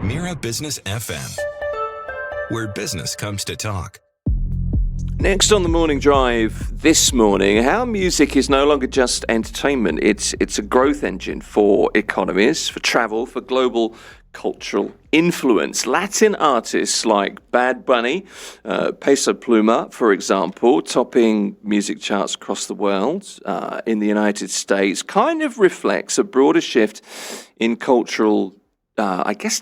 Mira Business FM, where business comes to talk. Next on the morning drive this morning, how music is no longer just entertainment. It's a growth engine for economies, for travel, for global cultural influence. Latin artists like Bad Bunny, Peso Pluma, for example, topping music charts across the world in the United States, kind of reflects a broader shift in cultural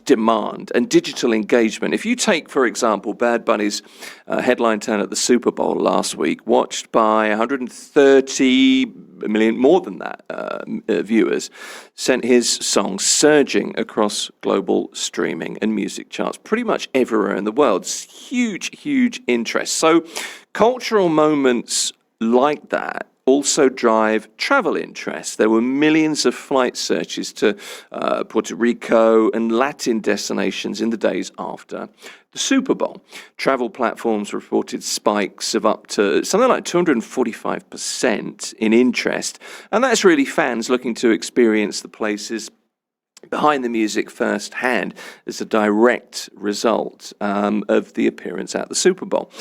demand and digital engagement. If you take, for example, Bad Bunny's headline turn at the Super Bowl last week, watched by 130 million, more than that, viewers, sent his song surging across global streaming and music charts pretty much everywhere in the world. It's huge interest. So cultural moments like that also drive travel interest. There were millions of flight searches to Puerto Rico and Latin destinations in the days after the Super Bowl. Travel platforms reported spikes of up to something like 245% in interest, and that's really fans looking to experience the places behind the music firsthand as a direct result of the appearance at the Super Bowl.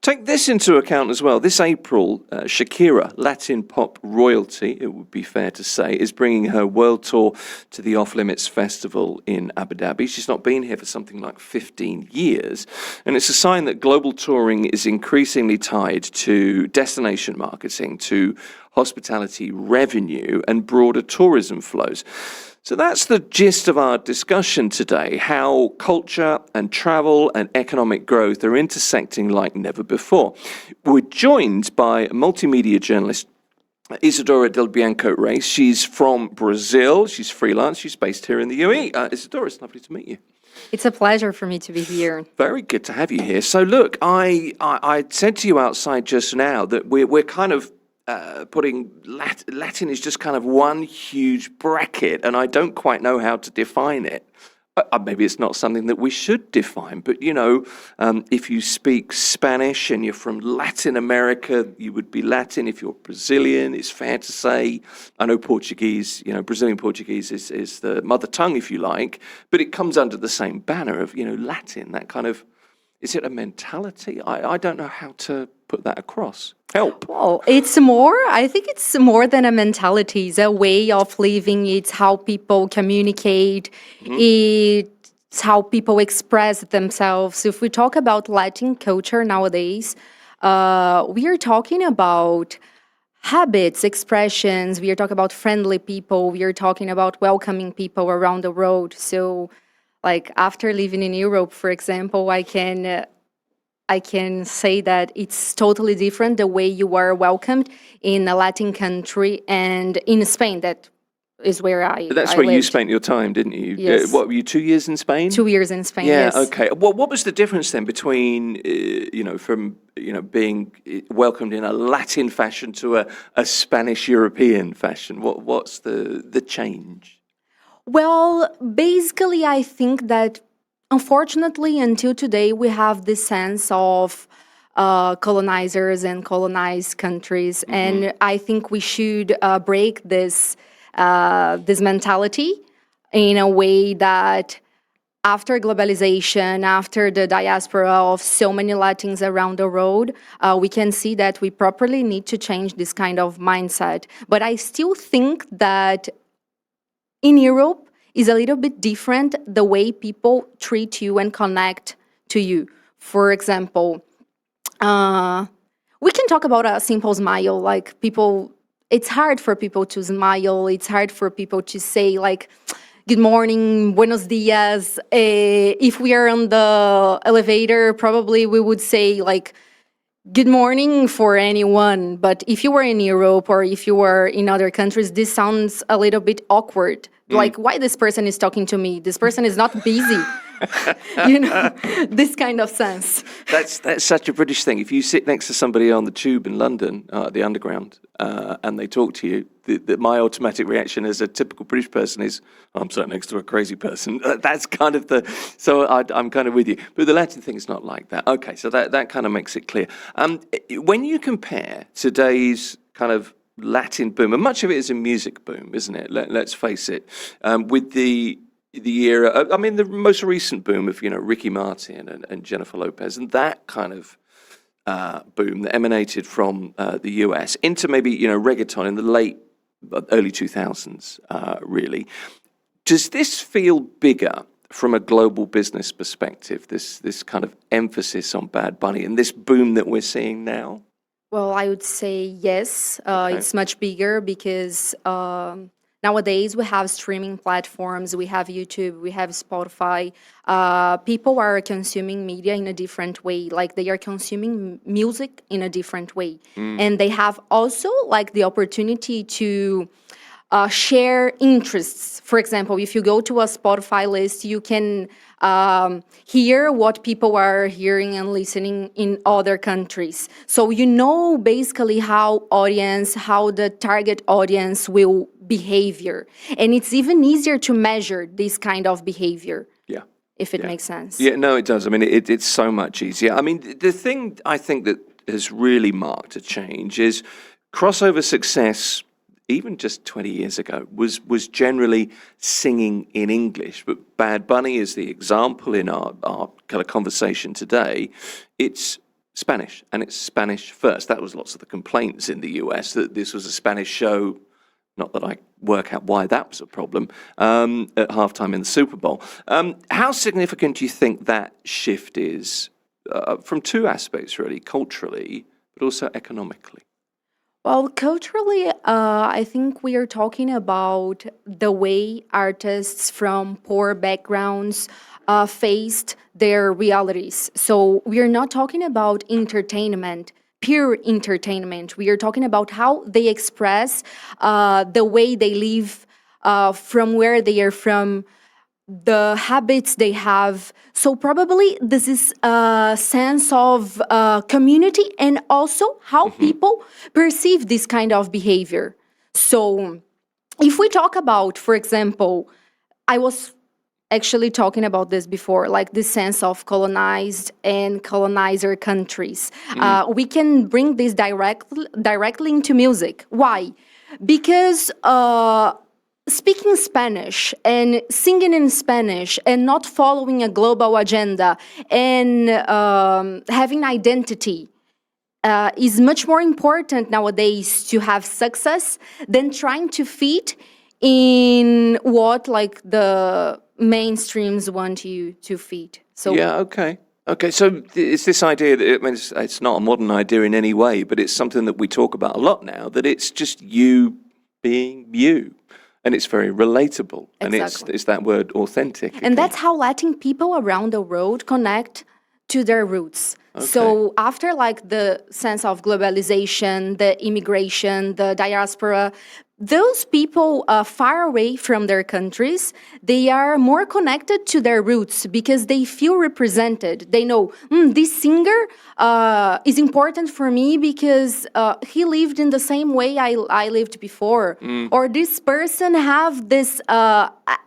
Take this into account as well. This April, Shakira, Latin pop royalty, it would be fair to say, is bringing her world tour to the Off Limits Festival in Abu Dhabi. She's not been here for something like 15 years, and it's a sign that global touring is increasingly tied to destination marketing, to hospitality revenue, and broader tourism flows. So that's the gist of our discussion today, how culture and travel and economic growth are intersecting like never before. We're joined by multimedia journalist Izadora Del Bianco Reis. She's from Brazil. She's freelance. She's based here in the UAE. Izadora, it's lovely to meet you. It's a pleasure for me to be here. Very good to have you here. So look, I said to you outside just now that we're kind of putting Latin is just kind of one huge bracket, and I don't quite know how to define it. Maybe it's not something that we should define, but if you speak Spanish and you're from Latin America, you would be Latin. If you're Brazilian, it's fair to say. I know Portuguese, Brazilian Portuguese is the mother tongue, if you like, but it comes under the same banner of, Latin, that kind of, is it a mentality? I don't know how to put that across. Help. Well, I think it's more than a mentality. It's a way of living. It's how people communicate. Mm-hmm. It's how people express themselves. If we talk about Latin culture nowadays, we are talking about habits, expressions. We are talking about friendly people. We are talking about welcoming people around the world. So, like after living in Europe, for example, I can say that it's totally different the way you are welcomed in a Latin country and in Spain. That is where I That's I where you lived. spent your time, didn't you? Yes. What, were you 2 years in Spain? 2 years in Spain, yeah, yes. Okay. Well, what was the difference then between, from being welcomed in a Latin fashion to a Spanish European fashion? What's the change? Well, basically, I think that unfortunately, until today, we have this sense of colonizers and colonized countries, mm-hmm. and I think we should break this mentality in a way that after globalization, after the diaspora of so many Latins around the world, we can see that we properly need to change this kind of mindset. But I still think that in Europe, is a little bit different the way people treat you and connect to you. For example, we can talk about a simple smile, like people, it's hard for people to smile, it's hard for people to say like, good morning, buenos dias. If we are on the elevator, probably we would say like, good morning for anyone. But if you were in Europe or if you were in other countries, this sounds a little bit awkward. Like, why this person is talking to me? This person is not busy. This kind of sense. That's such a British thing. If you sit next to somebody on the tube in London, the underground, and they talk to you, my automatic reaction as a typical British person is, I'm sat next to a crazy person. That's kind of so I'm kind of with you. But the Latin thing is not like that. Okay, so that kind of makes it clear. When you compare today's kind of Latin boom, and much of it is a music boom, isn't it? Let's face it. With the the era. I mean, the most recent boom of Ricky Martin and Jennifer Lopez, and that kind of boom that emanated from the US into maybe reggaeton in the early 2000s. Really, does this feel bigger from a global business perspective? This kind of emphasis on Bad Bunny and this boom that we're seeing now. Well, I would say yes. Okay. It's much bigger because nowadays we have streaming platforms, we have YouTube, we have Spotify. People are consuming media in a different way. Like they are consuming music in a different way, and they have also like the opportunity to share interests. For example, if you go to a Spotify list, you can hear what people are hearing and listening in other countries. So you know basically how the target audience will behavior. And it's even easier to measure this kind of behavior. Yeah. If it makes sense. Yeah, no, it does. I mean, it's so much easier. I mean, the thing I think that has really marked a change is crossover success. Even just 20 years ago, was generally singing in English. But Bad Bunny is the example in our kind of conversation today. It's Spanish, and it's Spanish first. That was lots of the complaints in the US, that this was a Spanish show. Not that I work out why that was a problem, at halftime in the Super Bowl. How significant do you think that shift is from two aspects, really, culturally, but also economically? Well, culturally, I think we are talking about the way artists from poor backgrounds faced their realities. So we are not talking about entertainment, pure entertainment. We are talking about how they express the way they live, from where they are from, the habits they have. So probably this is a sense of community and also how people perceive this kind of behavior. So if we talk about, for example, I was actually talking about this before, like this sense of colonized and colonizer countries. We can bring this directly into music. Why? Because speaking Spanish and singing in Spanish and not following a global agenda and having identity is much more important nowadays to have success than trying to fit in what like the mainstreams want you to fit. So Yeah, okay. Okay, so it's this idea that, I mean, it's not a modern idea in any way, but it's something that we talk about a lot now, that it's just you being you. And it's very relatable. And Exactly. it's that word authentic. And again. that's how Latin people around the world connect to their roots. So after like the sense of globalization, the immigration, the diaspora, those people far away from their countries, they are more connected to their roots because they feel represented. They know, this singer is important for me because he lived in the same way I lived before. Or this person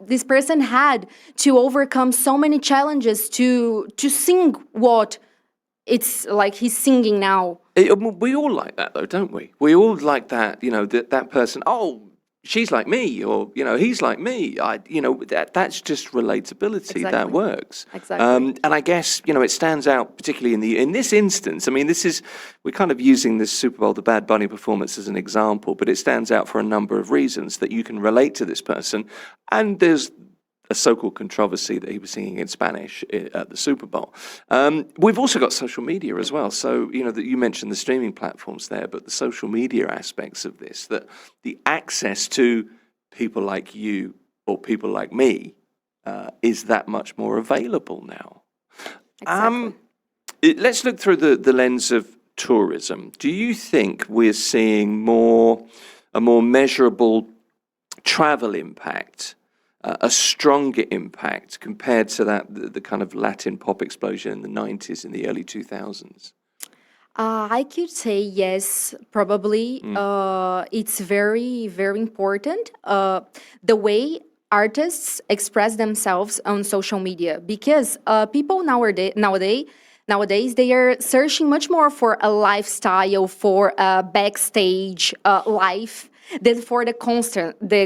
this person had to overcome so many challenges to sing what it's like he's singing now. We all like that, though, don't we? We all like that, that person, oh, she's like me, or, he's like me. That's just relatability. That Exactly. works. Exactly. And I guess, it stands out particularly in this instance. I mean, we're kind of using this Super Bowl, the Bad Bunny performance, as an example, but it stands out for a number of reasons that you can relate to this person. And there's a so-called controversy that he was singing in Spanish at the Super Bowl. We've also got social media as well. So, that you mentioned the streaming platforms there, but the social media aspects of this, that the access to people like you or people like me is that much more available now. Exactly. Let's look through the lens of tourism. Do you think we're seeing a more measurable travel impact, a stronger impact compared to the kind of Latin pop explosion in the 90s and the early 2000s? I could say yes, probably. It's very, very important the way artists express themselves on social media because people nowadays they are searching much more for a lifestyle, for a backstage life than for the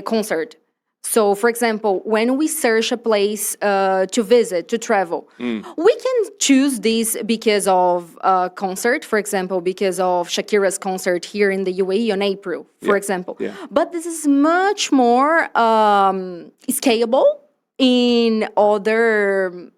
concert. So, for example, when we search a place to visit, to travel, we can choose this because of a concert, for example, because of Shakira's concert here in the UAE on April, for example. Yeah. But this is much more scalable in other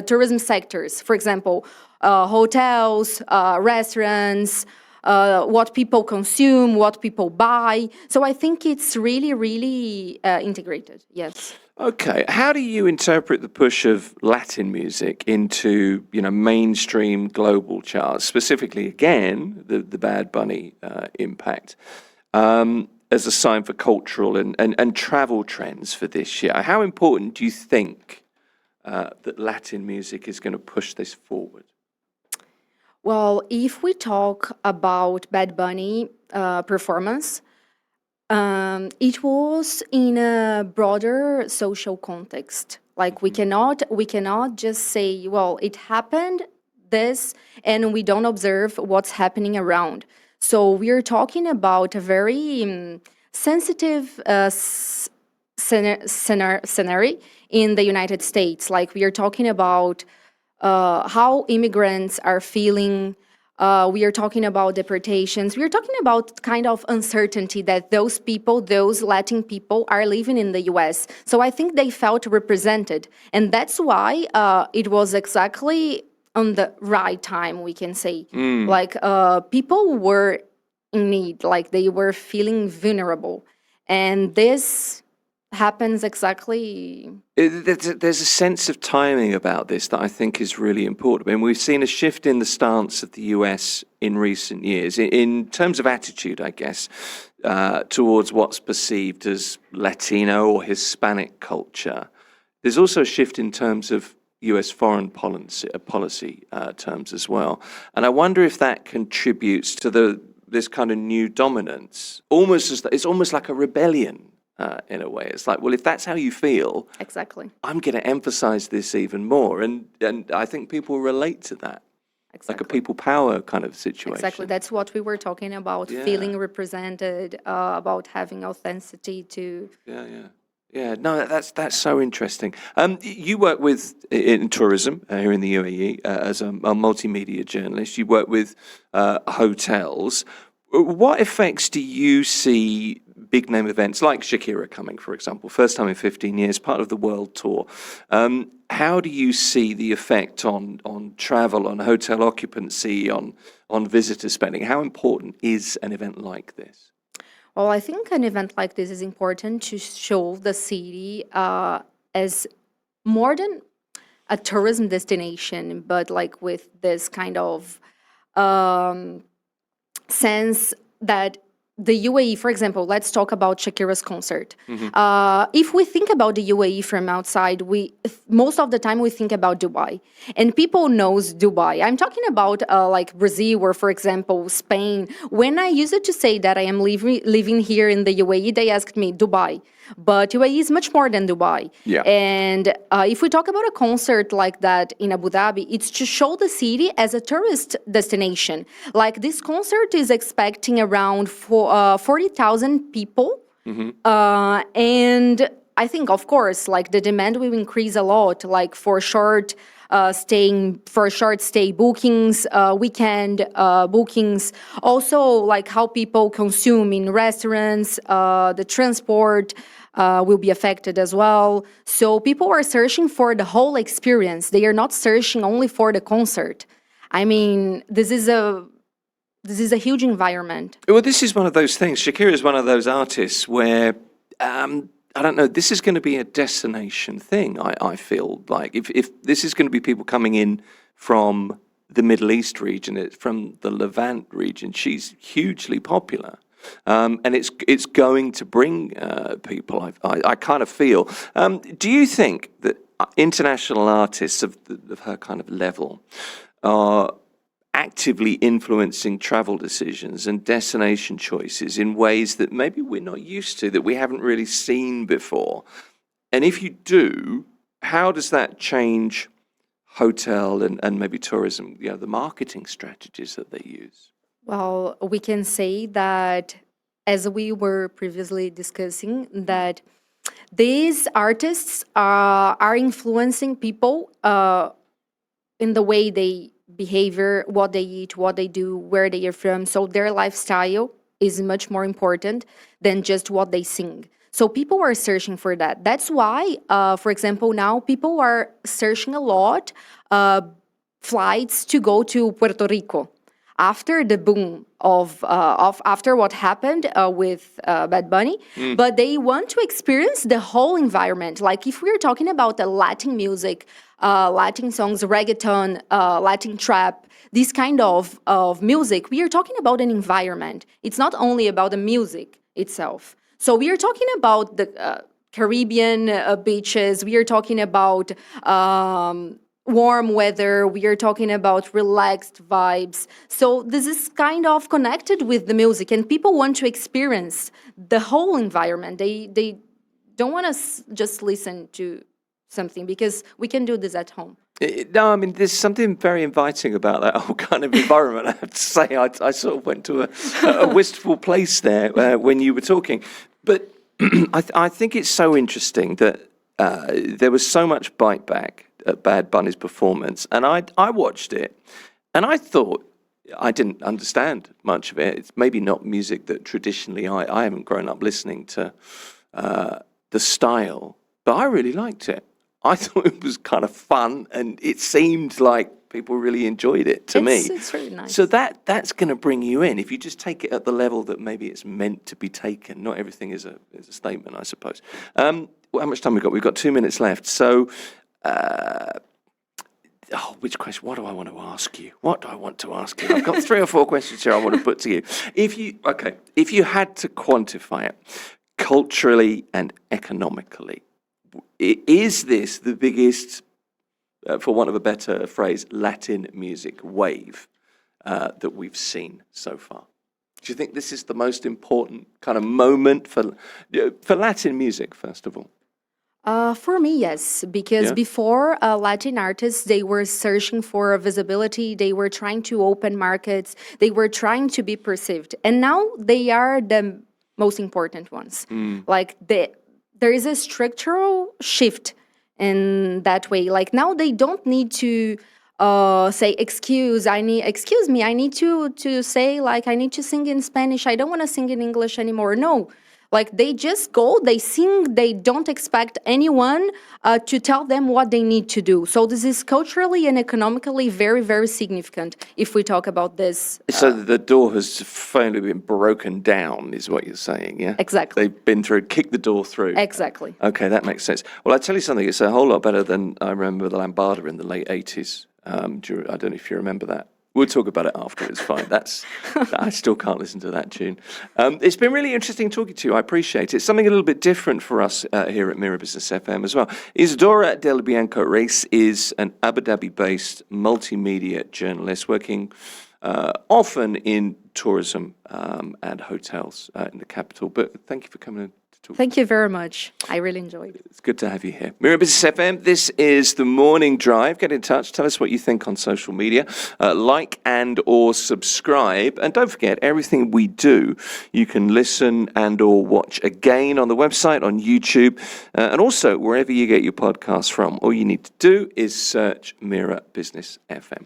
tourism sectors. For example, hotels, restaurants, what people consume, what people buy. So I think it's really, really integrated. Yes. Okay, how do you interpret the push of Latin music into mainstream global charts, specifically again the Bad Bunny impact, as a sign for cultural and travel trends for this year? How important do you think that Latin music is going to push this forward? Well, if we talk about Bad Bunny performance, it was in a broader social context. Like we cannot just say, well, it happened this, and we don't observe what's happening around. So we're talking about a very sensitive scenario in the United States. Like we are talking about how immigrants are feeling. We are talking about deportations. We are talking about kind of uncertainty that those people, those Latin people, are living in the US. So I think they felt represented. And that's why it was exactly on the right time, we can say. Like people were in need, like they were feeling vulnerable. And this happens exactly. There's a sense of timing about this that I think is really important. I mean, we've seen a shift in the stance of the US in recent years, in terms of attitude, I guess, towards what's perceived as Latino or Hispanic culture. There's also a shift in terms of US foreign policy terms as well. And I wonder if that contributes to this kind of new dominance, it's almost like a rebellion. In a way, it's like, well, if that's how you feel, Exactly. I'm going to emphasize this even more, and I think people relate to that, Exactly. like a people power kind of situation. Exactly. That's what we were talking about, feeling represented, about having authenticity to. Yeah. No, that's so interesting. You work in tourism here in the UAE as a multimedia journalist. You work with hotels. What effects do you see big name events like Shakira coming, for example, first time in 15 years, part of the world tour? How do you see the effect on travel, on hotel occupancy, on visitor spending? How important is an event like this? Well, I think an event like this is important to show the city as more than a tourism destination, but like with this kind of sense that the UAE, for example, let's talk about Shakira's concert. If we think about the UAE from outside, most of the time we think about Dubai, and people knows Dubai. I'm talking about like Brazil or, for example, Spain. When I used to say that I am living here in the UAE, they asked me Dubai. But UAE is much more than Dubai. Yeah. And if we talk about a concert like that in Abu Dhabi, it's to show the city as a tourist destination. Like this concert is expecting around 40,000 people. And I think, of course, like the demand will increase a lot, like for short stay bookings, weekend bookings. Also, like how people consume in restaurants, the transport will be affected as well. So people are searching for the whole experience. They are not searching only for the concert. I mean, this is a huge environment. Well, this is one of those things. Shakira is one of those artists where, I don't know, this is going to be a destination thing, I feel like. If this is going to be people coming in from the Middle East region, from the Levant region, she's hugely popular. And it's going to bring people, I kind of feel. Do you think that international artists of her kind of level are actively influencing travel decisions and destination choices in ways that maybe we're not used to, that we haven't really seen before? And if you do, how does that change hotel and maybe tourism, the marketing strategies that they use? Well, we can say that, as we were previously discussing, that these artists are influencing people in the way they behavior, what they eat, what they do, where they are from. So their lifestyle is much more important than just what they sing. So people are searching for that. That's why, for example, now people are searching a lot flights to go to Puerto Rico after the boom of after what happened with Bad Bunny, but they want to experience the whole environment. Like if we're talking about the Latin music, Latin songs, reggaeton, Latin trap, this kind of music, we are talking about an environment. It's not only about the music itself. So we are talking about the Caribbean beaches. We are talking about warm weather. We are talking about relaxed vibes. So this is kind of connected with the music, and people want to experience the whole environment. They don't want to just listen to something, because we can do this at home. No, I mean, there's something very inviting about that whole kind of environment. I have to say, I sort of went to a wistful place there when you were talking. But I think it's so interesting that there was so much bite back at Bad Bunny's performance. And I watched it, and I thought, I didn't understand much of it. It's maybe not music that traditionally I haven't grown up listening to the style, but I really liked it. I thought it was kind of fun, and it seemed like people really enjoyed it to me. It's really nice. So that's going to bring you in if you just take it at the level that maybe it's meant to be taken. Not everything is a statement, I suppose. How much time we got? We've got 2 minutes left. So, which question? What do I want to ask you? I've got 3 or 4 questions here I want to put to you. If you had to quantify it culturally and economically, is this the biggest, for want of a better phrase, Latin music wave that we've seen so far? Do you think this is the most important kind of moment for Latin music, first of all? For me, yes, because before Latin artists, they were searching for visibility, they were trying to open markets, they were trying to be perceived, and now they are the most important ones. Like there is a structural shift in that way. Like now they don't need to say, excuse me, I need to say, like, I need to sing in Spanish, I don't want to sing in English anymore. No. Like they just go, they sing, they don't expect anyone to tell them what they need to do. So this is culturally and economically very, very significant if we talk about this. So the door has finally been broken down, is what you're saying, yeah? Exactly. They've been through, kicked the door through. Exactly. Okay, that makes sense. Well, I'll tell you something, it's a whole lot better than I remember the Lambada in the late 80s. I don't know if you remember that. We'll talk about it after. It's fine. I still can't listen to that tune. It's been really interesting talking to you. I appreciate it. It's something a little bit different for us here at Mirror Business FM as well. Izadora Del Bianco Reis is an Abu Dhabi-based multimedia journalist working often in tourism and hotels in the capital. But thank you for coming in. Thank you very much. I really enjoyed it. It's good to have you here. Mirror Business FM, this is The Morning Drive. Get in touch. Tell us what you think on social media. Like and or subscribe. And don't forget, everything we do, you can listen and or watch again on the website, on YouTube, and also wherever you get your podcasts from. All you need to do is search Mirror Business FM.